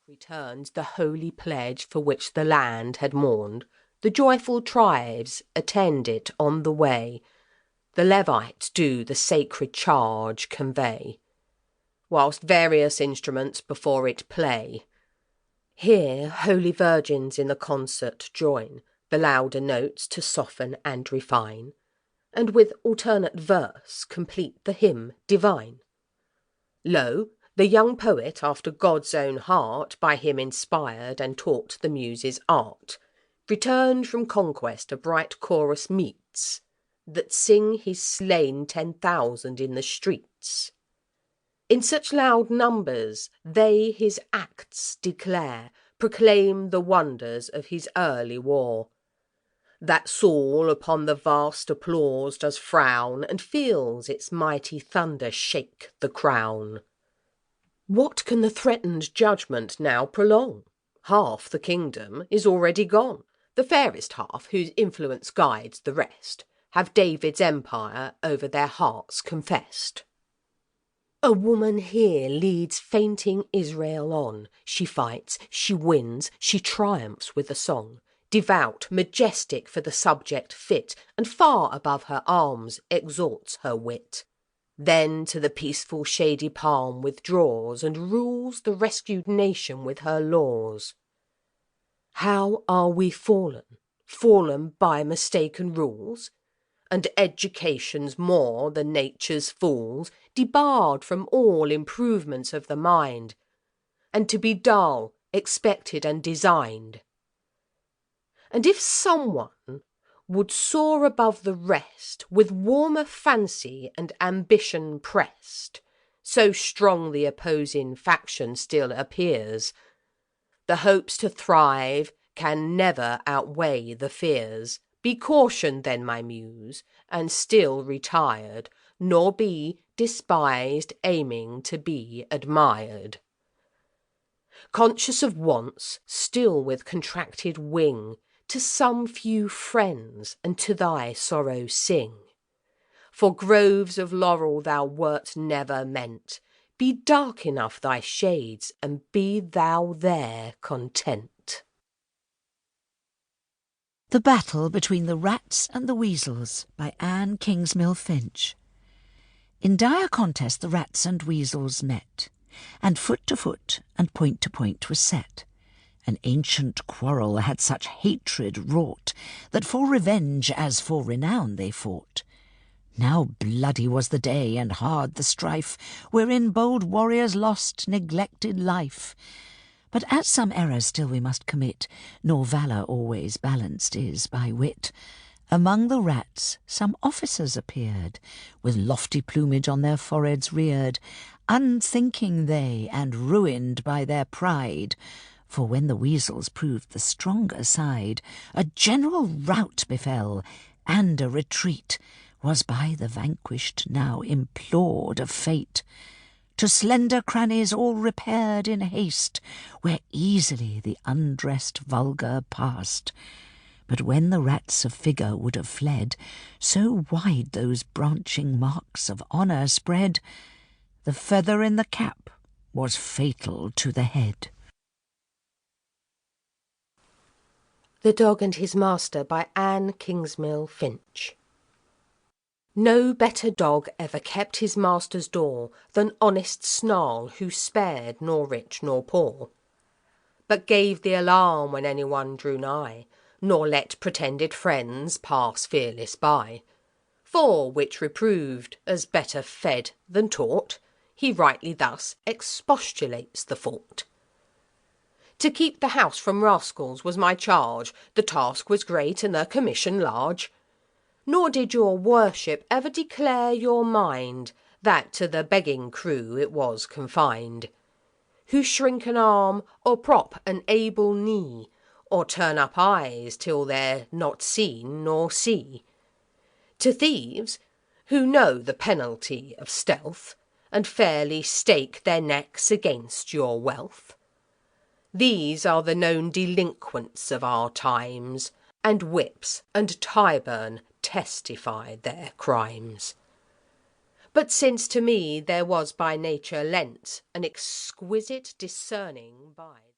returned the holy pledge for which the land had mourned. The joyful tribes attend it on the way. The Levites do the sacred charge convey, whilst various instruments before it play. Here holy virgins in the concert join, the louder notes to soften and refine, and with alternate verse complete the hymn divine. Lo, the young poet, after God's own heart, by him inspired and taught the muses' art, returned from conquest a bright chorus meets, that sing he's slain 10,000 in the streets. In such loud numbers they his acts declare, proclaim the wonders of his early war, that Saul upon the vast applause does frown, and feels its mighty thunder shake the crown. What can the threatened judgment now prolong? Half the kingdom is already gone. The fairest half, whose influence guides the rest, have David's empire over their hearts confessed. A woman here leads fainting Israel on. She fights, she wins, she triumphs with a song, devout, majestic for the subject fit, and far above her arms exalts her wit. Then to the peaceful shady palm withdraws, and rules the rescued nation with her laws. How are we fallen? Fallen by mistaken rules? And education's more than nature's fools, debarred from all improvements of the mind, and to be dull, expected and designed. And if someone would soar above the rest, with warmer fancy and ambition pressed, so strong the opposing faction still appears, the hopes to thrive can never outweigh the fears. Be cautioned then, my muse, and still retired, nor be despised aiming to be admired. Conscious of wants, still with contracted wing, to some few friends and to thy sorrow sing. For groves of laurel thou wert never meant. Be dark enough thy shades, and be thou there content. The Battle Between the Rats and the Weasels by Anne Kingsmill Finch. In dire contest the rats and weasels met, and foot to foot and point to point was set. An ancient quarrel had such hatred wrought, that for revenge as for renown they fought. Now bloody was the day, and hard the strife, wherein bold warriors lost neglected life. But as some errors still we must commit, nor valour always balanced is by wit, among the rats some officers appeared, with lofty plumage on their foreheads reared, unthinking they, and ruined by their pride. For when the weasels proved the stronger side, a general rout befell, and a retreat was by the vanquished now implored of fate. To slender crannies all repaired in haste, where easily the undressed vulgar passed. But when the rats of figure would have fled, so wide those branching marks of honour spread, the feather in the cap was fatal to the head. The Dog and His Master by Anne Kingsmill Finch. No better dog ever kept his master's door than honest Snarl, who spared nor rich nor poor, but gave the alarm when anyone drew nigh, nor let pretended friends pass fearless by. For which reproved as better fed than taught, he rightly thus expostulates the fault. To keep the house from rascals was my charge, the task was great and the commission large. Nor did your worship ever declare your mind that to the begging crew it was confined, who shrink an arm, or prop an able knee, or turn up eyes till they're not seen nor see. To thieves, who know the penalty of stealth, and fairly stake their necks against your wealth. These are the known delinquents of our times, and whips and Tyburn testify their crimes. But since to me there was by nature lent an exquisite discerning by